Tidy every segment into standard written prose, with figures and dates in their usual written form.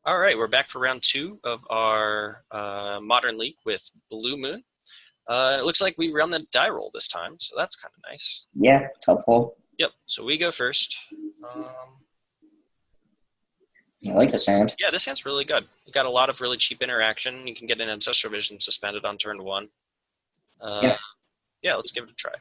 All right, we're back for round two of our Modern League with Blue Moon. It looks like we run the die roll this time, so that's kind of nice. Yeah, it's helpful. Yep, so we go first. I like the sound. Yeah, this hand's really good. You got a lot of really cheap interaction. You can get an Ancestral Vision suspended on turn one. Yeah, let's give it a try.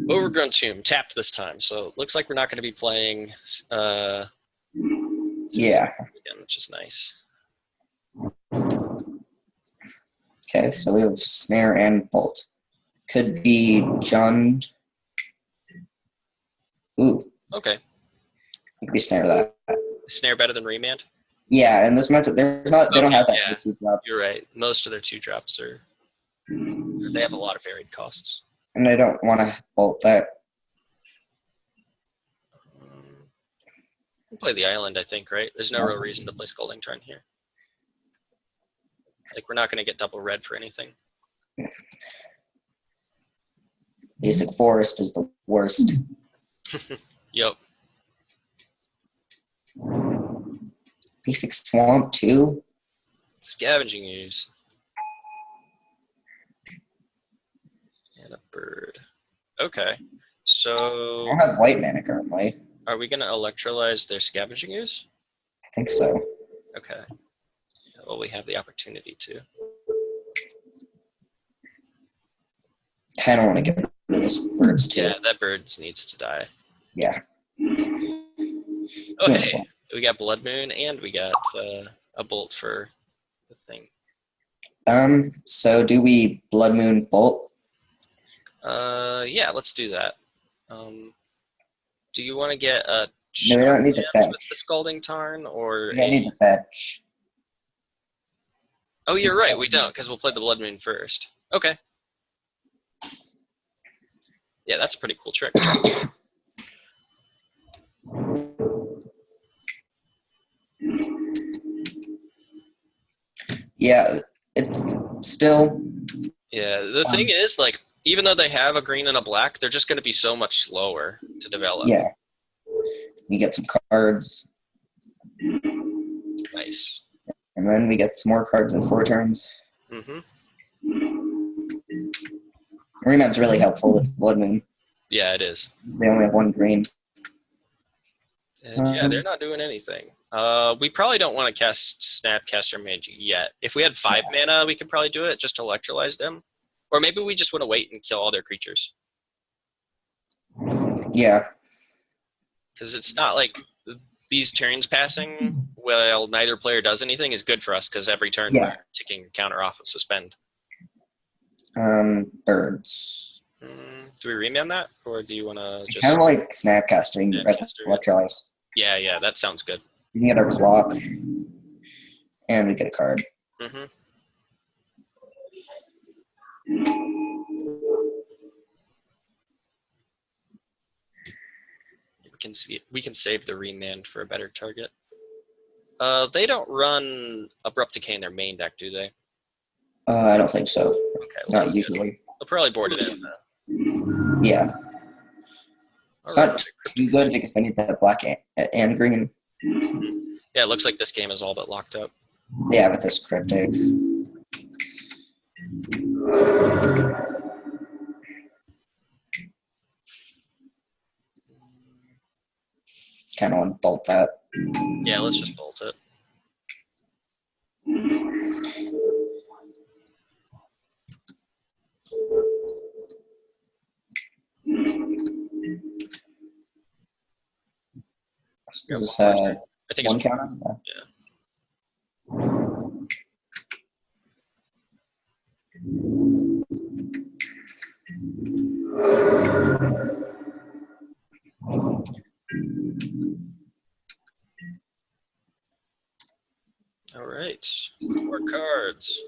Overgrown Tomb, tapped this time, so it looks like we're not going to be playing Yeah. again, which is nice. Okay, so we have snare and bolt. Could be John. Ooh. Okay. I think we snare that. Snare better than Remand? Yeah, and this method, there's not. They don't have that yeah. two drops. You're right. Most of their two drops are. They have a lot of varied costs. And I don't want to bolt that. We'll play the island, I think, right? There's no real reason to play Scalding Tarn here. Like, we're not going to get double red for anything. Basic Forest is the worst. Yep. Basic Swamp, too? Scavenging Ooze. And a bird. Okay. So... I don't have white mana currently. Are we going to electrolyze their Scavenging Ooze? I think so. Okay. Well, we have the opportunity to. Kind of want to get rid of this birds, too. Yeah, that bird needs to die. Yeah. Oh, hey. We got Blood Moon, and we got a bolt for the thing. So do we Blood Moon bolt? Yeah, let's do that. Do you want to get a... No, we don't need to fetch. With the Scalding Tarn, or... We don't need to fetch. Oh, you're right, we don't, because we'll play the Blood Moon first. Okay. Yeah, that's a pretty cool trick. Yeah, it's still... Yeah, the thing is, like, even though they have a green and a black, they're just going to be so much slower to develop. Yeah. We get some cards. Nice. And then we get some more cards in 4 turns. Mm-hmm. Remand's really helpful with Blood Moon. Yeah, it is. They only have 1 green. And yeah, they're not doing anything. We probably don't want to cast Snapcaster Mage yet. If we had 5 mana, we could probably do it just to electrolyze them. Or maybe we just want to wait and kill all their creatures. Yeah. Because it's not like these turns passing while neither player does anything is good for us, because every turn we're ticking counter off of Suspend. Birds. Do we remand that? Or do you want to just... Kind of like Snapcasting, electrolyze. Yeah, that sounds good. We can get our clock, and we get a card. Mm-hmm. We can save the remand for a better target. They don't run Abrupt Decay in their main deck, do they? I don't think so. Okay, well, not usually. They'll probably board it in, though. Yeah. It's not too good because they need that black and green. Yeah, it looks like this game is all but locked up. Yeah, with this cryptic. Kind of want to bolt that. Yeah, let's just bolt it. Is this I think 1 it's counter? Yeah. All right, 4 cards.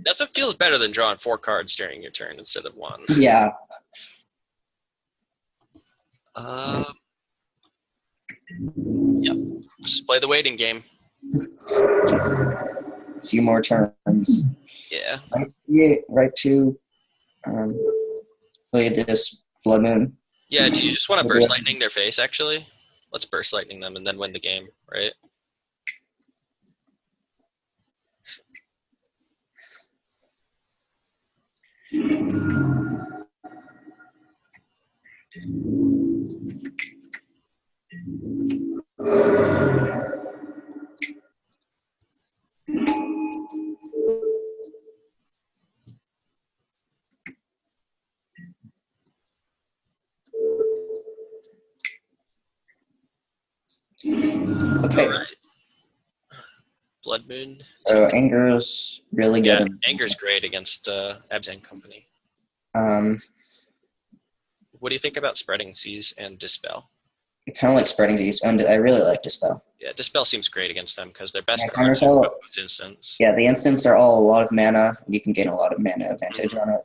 Nothing feels better than drawing 4 cards during your turn instead of 1. Yeah. Yep. Just play the waiting game. a few more turns. Yeah. Right to play this Blood Moon. Yeah, do you just want to Burst Lightning their face, actually? Let's Burst Lightning them and then win the game, right? Okay. All right. Blood Moon. So Anger's really good. Yeah, Anger's great against Abzan Company. What do you think about Spreading Seas and Dispel? I kind of like Spreading Seas, and I really like Dispel. Yeah, Dispel seems great against them because their best cards are both instants. Yeah, the instants are all a lot of mana, and you can gain a lot of mana advantage on it.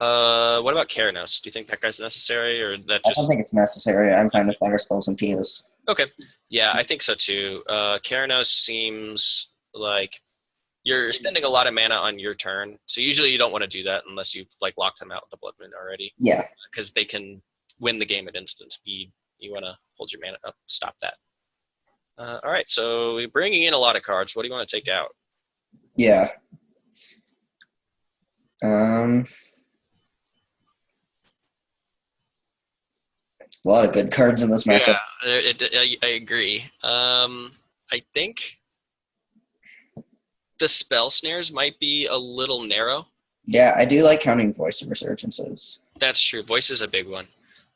What about Keranos? Do you think that guy's necessary, or that just? I don't think it's necessary. I'm fine with Thunder Spells and Pios. Okay, yeah, I think so too. Keranos seems like you're spending a lot of mana on your turn, so usually you don't want to do that unless you've like locked them out with the Blood Moon already. Yeah, because they can win the game at instant speed. You want to hold your mana up, stop that. All right, so we're bringing in a lot of cards. What do you want to take out? Yeah. A lot of good cards in this matchup. Yeah, I agree. I think the spell snares might be a little narrow. Yeah, I do like counting Voice of Resurgences. That's true. Voice is a big one.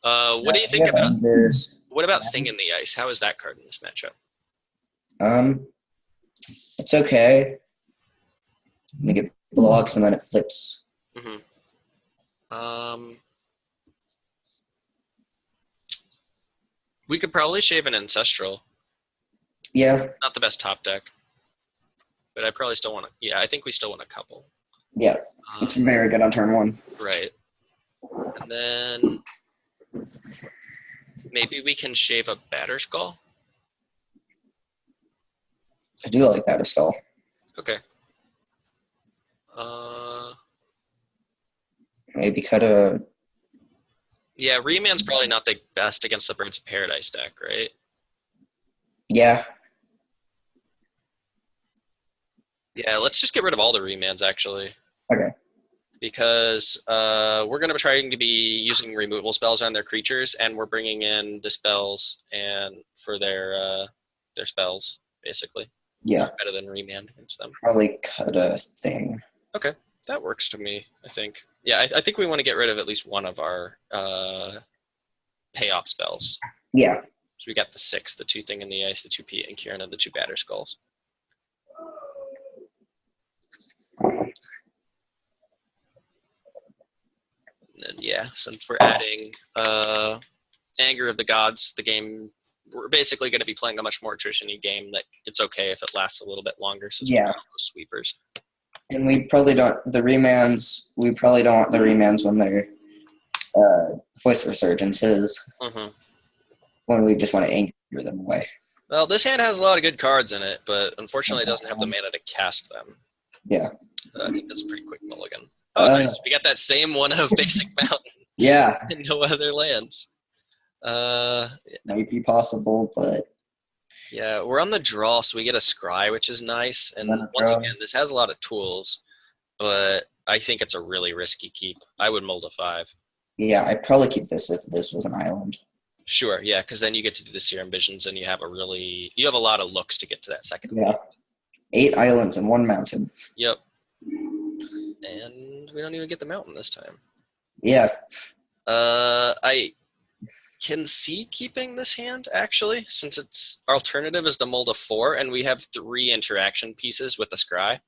What do you think about Angers? What about Thing in the Ice? How is that card in this matchup? It's okay. I think it blocks and then it flips. We could probably shave an Ancestral. Yeah. Not the best top deck. But I probably still want to. Yeah, I think we still want a couple. Yeah. It's very good on turn one. Right. And then maybe we can shave a Batterskull. I do like Batterskull. Okay. Maybe cut a. Yeah, Reman's probably not the best against the Birds of Paradise deck, right? Yeah. Yeah, let's just get rid of all the Remans, actually. Okay. Because we're going to be trying to be using removal spells on their creatures, and we're bringing in dispels and for their spells, basically. Yeah. Better than Remand against them. Probably cut a thing. Okay, that works to me, I think. Yeah, I think we want to get rid of at least one of our payoff spells. Yeah. So we got the 6, the 2 Thing in the Ice, the 2 Pete and Kieran, and the 2 Batterskulls. And then, yeah, since we're adding Anger of the Gods, the game, we're basically going to be playing a much more attrition-y game that it's okay if it lasts a little bit longer since we're those sweepers. And we probably don't want the remands when they're Voice of Resurgences. When we just want to anger them away. Well, this hand has a lot of good cards in it, but unfortunately it doesn't have the mana to cast them. Yeah. I think that's a pretty quick mulligan. Oh, nice. We got that same one of Basic Mountain. Yeah. And no other lands. Might be possible, but... Yeah, we're on the draw, so we get a Scry, which is nice. And once again, this has a lot of tools, but I think it's a really risky keep. I would mold a 5. Yeah, I'd probably keep this if this was an island. Sure, yeah, because then you get to do the Serum Visions, and you have a lot of looks to get to that second. Yeah. 8 islands and 1 mountain. Yep. And we don't even get the mountain this time. Yeah. I can see keeping this hand, actually, since its alternative is to mold a 4, and we have 3 interaction pieces with the Scry.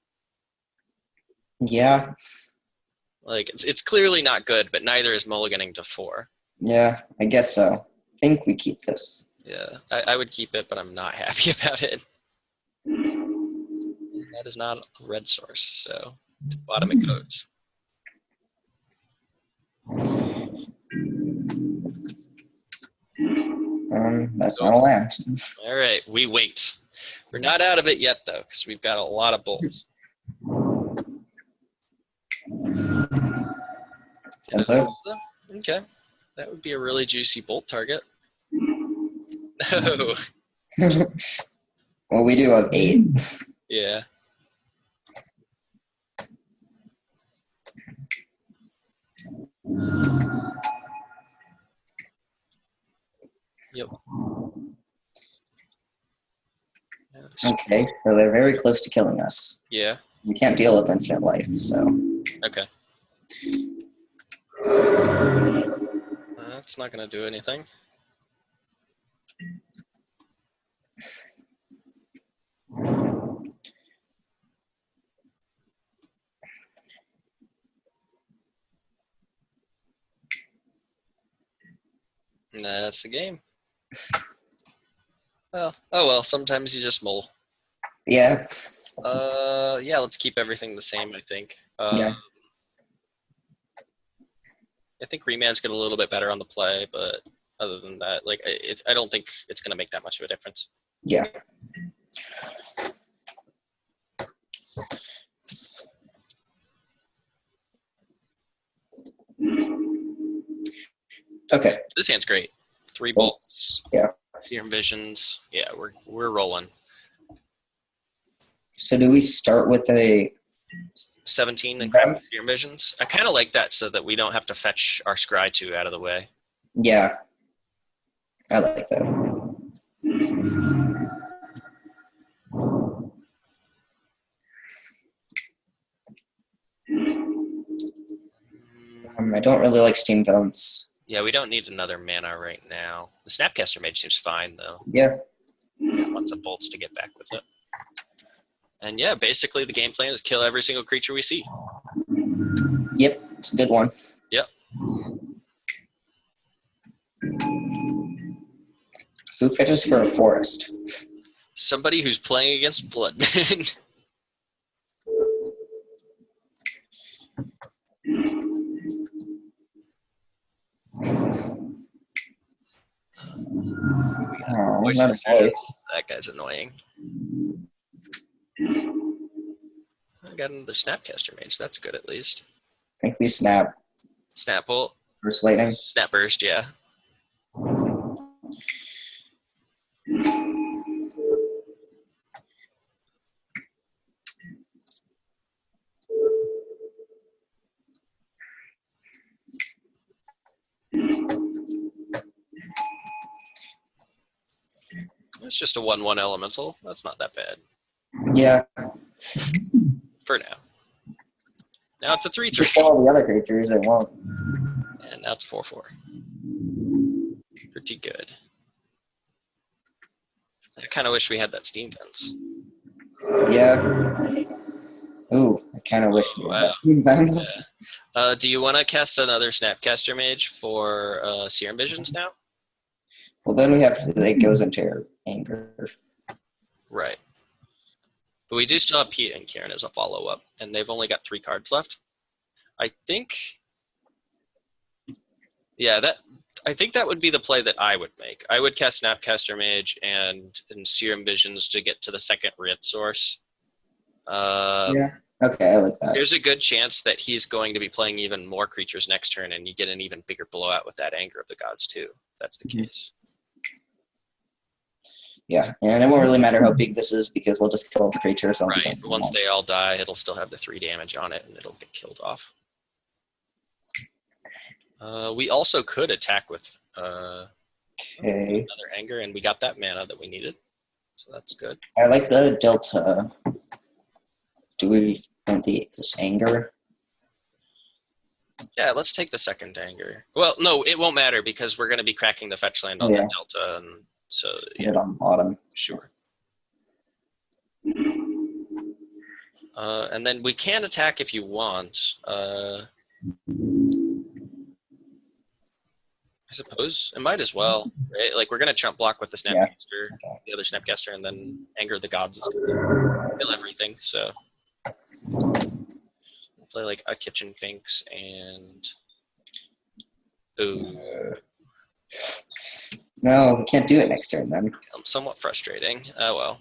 Yeah. Like, it's clearly not good, but neither is mulliganing to 4. Yeah, I guess so. I think we keep this. Yeah, I would keep it, but I'm not happy about it. That is not a red source, so to the bottom it goes. That's not a land. All right, we wait. We're not out of it yet, though, because we've got a lot of bolts. And so? Okay. That would be a really juicy bolt target. No. Well, we do have 8. Yeah. Yep. Okay, so they're very close to killing us. Yeah. We can't deal with infinite life, so. Okay. That's not going to do anything. That's the game. Well, oh well, sometimes you just mull. Yeah. Yeah, let's keep everything the same, I think. Yeah. I think Remand's getting a little bit better on the play, but other than that, like, I don't think it's going to make that much of a difference. Yeah. Okay. This hand's great. 3 bolts. Yeah. Serum Visions. Yeah, we're rolling. So do we start with a 17 and grab Serum Visions? I kind of like that so that we don't have to fetch our Scry 2 out of the way. Yeah. I like that. I don't really like Steam Bones. Yeah, we don't need another mana right now. The Snapcaster Mage seems fine, though. Yeah. Lots of bolts to get back with it. And yeah, basically the game plan is kill every single creature we see. Yep, it's a good one. Yep. Who fetches for a forest? Somebody who's playing against Bloodman. Oh, not a voice. That guy's annoying. I got another Snapcaster Mage. That's good, at least. I think we snap. Snap Bolt. Burst Lightning. Snap Burst, yeah. It's just a 1/1 elemental. That's not that bad. Yeah. For now. Now it's a 3/3. Just all the other creatures, it won't. And now it's 4/4. Pretty good. I kind of wish we had that Steam Fence. Yeah. Ooh, I kind of wish we had that Steam Fence. Yeah. Do you want to cast another Snapcaster Mage for Serum Visions now? Well, then we have to, it goes into anger. Right. But we do still have Pete and Kieran as a follow-up, and they've only got 3 cards left. I think that would be the play that I would make. I would cast Snapcaster Mage and Serum Visions to get to the second Writ Source. Yeah. Okay, I like that. There's a good chance that he's going to be playing even more creatures next turn, and you get an even bigger blowout with that Anger of the Gods, too. That's the case. Yeah, and it won't really matter how big this is because we'll just kill the creature. So right. Once they all die, it'll still have the 3 damage on it, and it'll get killed off. We also could attack with another Anger, and we got that mana that we needed. So that's good. I like the Delta. Do we want this Anger? Yeah, let's take the second Anger. Well, no, it won't matter because we're going to be cracking the fetch land on that Delta, and so yeah, on the bottom. Sure. And then we can attack if you want. I suppose it might as well, right? Like we're gonna chump block with the Snapcaster, the other Snapcaster, and then Anger of the Gods is gonna kill everything. So play like a Kitchen Finks and No, we can't do it next turn then. Somewhat frustrating. Oh well.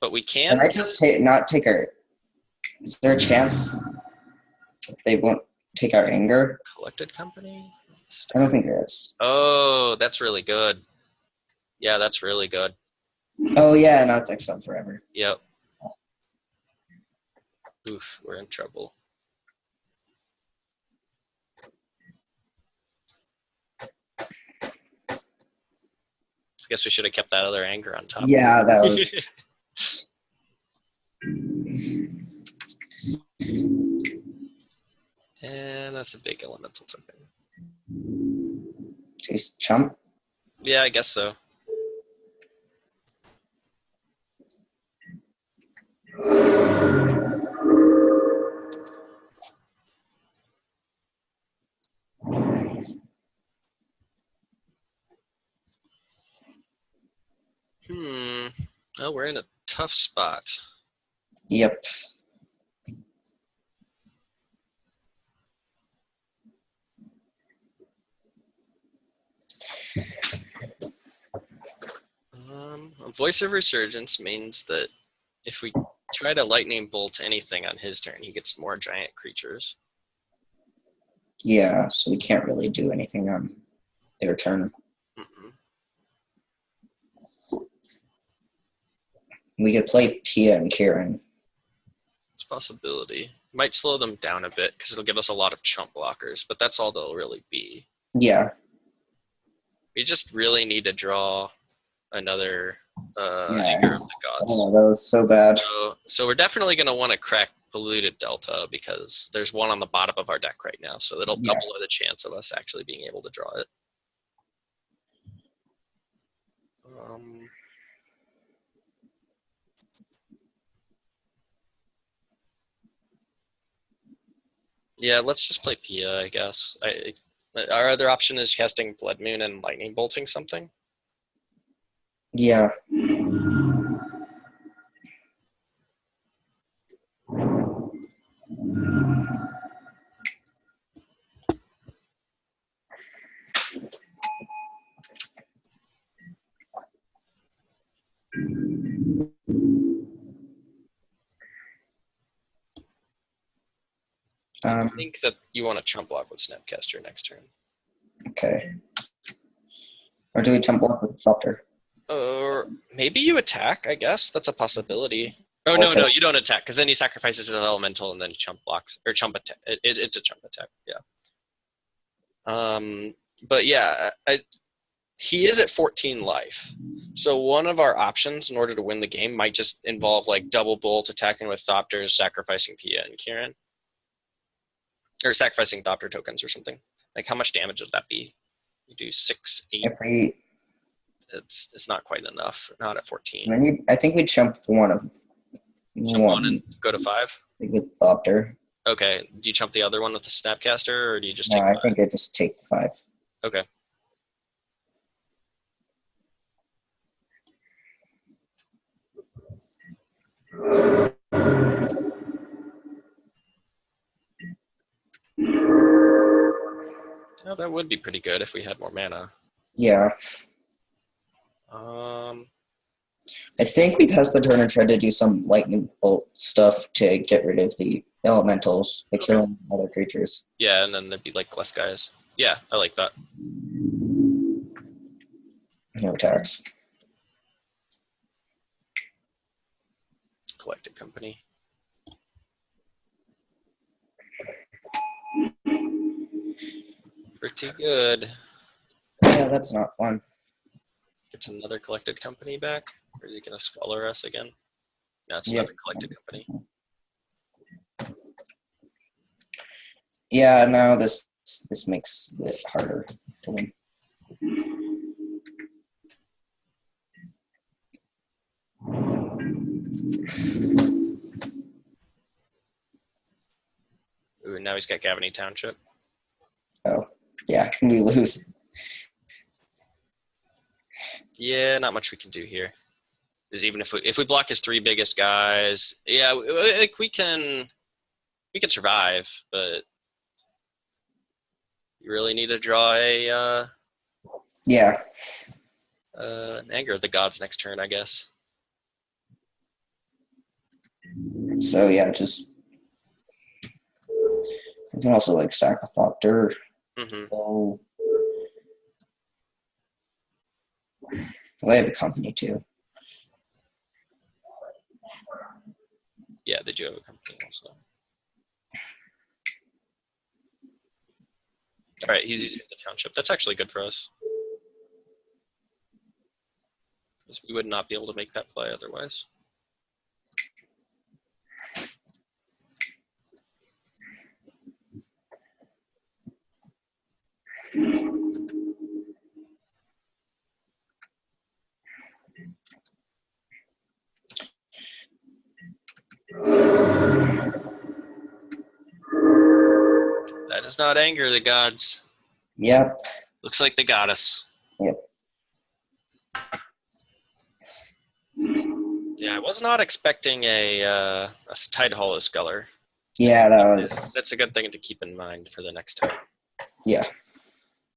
But we can. Can I just not take our? Is there a chance they won't take our anger? Collected company? I don't think there is. Oh, that's really good. Yeah, that's really good. Oh yeah, now it's exiled forever. Yep. Oof, we're in trouble. I guess we should have kept that other anger on top. Yeah, that was. And that's a big elemental token. Jeez, chump. Yeah, I guess so. Oh, we're in a tough spot. Yep. A Voice of Resurgence means that if we try to lightning bolt anything on his turn, he gets more giant creatures. Yeah, so we can't really do anything on their turn. Mm-mm. We could play Pia and Kieran. It's a possibility. Might slow them down a bit because it'll give us a lot of chump blockers, but that's all they'll really be. Yeah. We just really need to draw another Anger of the Gods. Oh, that was so bad. So we're definitely going to want to crack Polluted Delta because there's one on the bottom of our deck right now, so it'll double the chance of us actually being able to draw it. Yeah, let's just play Pia, I guess. Our other option is casting Blood Moon and Lightning Bolting something. Yeah. I think that you want to chump block with Snapcaster next turn. Okay. Or do we chump block with Thopter? Or maybe you attack, I guess. That's a possibility. Oh, no, you don't attack, because then he sacrifices an elemental and then chump blocks. Or chump attack. It's a chump attack, yeah. But yeah, he is at 14 life. So one of our options in order to win the game might just involve like double bolt, attacking with Thopters, sacrificing Pia and Kieran. Or sacrificing Thopter tokens or something. Like how much damage would that be? You do 6, 8. It's not quite enough. Not at 14. I think we chump one of Chump one and go to 5? With Thopter. Okay. Do you chump the other one with the Snapcaster, or do you just take I think I just take the 5. Okay. Oh, that would be pretty good if we had more mana. Yeah. I think we passed the turn and tried to do some lightning bolt stuff to get rid of the elementals by killing other creatures. Yeah, and then there'd be like less guys. Yeah, I like that. No attacks. Collected company. Pretty good. Yeah, that's not fun. It's another collected company back. Or is he going to scholar us again? No, it's another collected company. Yeah, no, this makes it harder to win. Ooh, now he's got Gavany Township. Oh, yeah, we lose. Yeah, not much we can do here. Because even if we block his 3 biggest guys, yeah, like we can survive, but you really need to draw an Anger of the Gods next turn, I guess. So yeah, just you can also like sack a Thopter. Mm-hmm. Oh, they have a company too. Yeah, they do have a company also. All right, he's using the township. That's actually good for us. Because we would not be able to make that play otherwise. That does not anger the gods. Yep. Looks like they got us. Yep. Yeah, I was not expecting a Tide Hollow Sculler. Yeah, that was. That's a good thing to keep in mind for the next time. Yeah.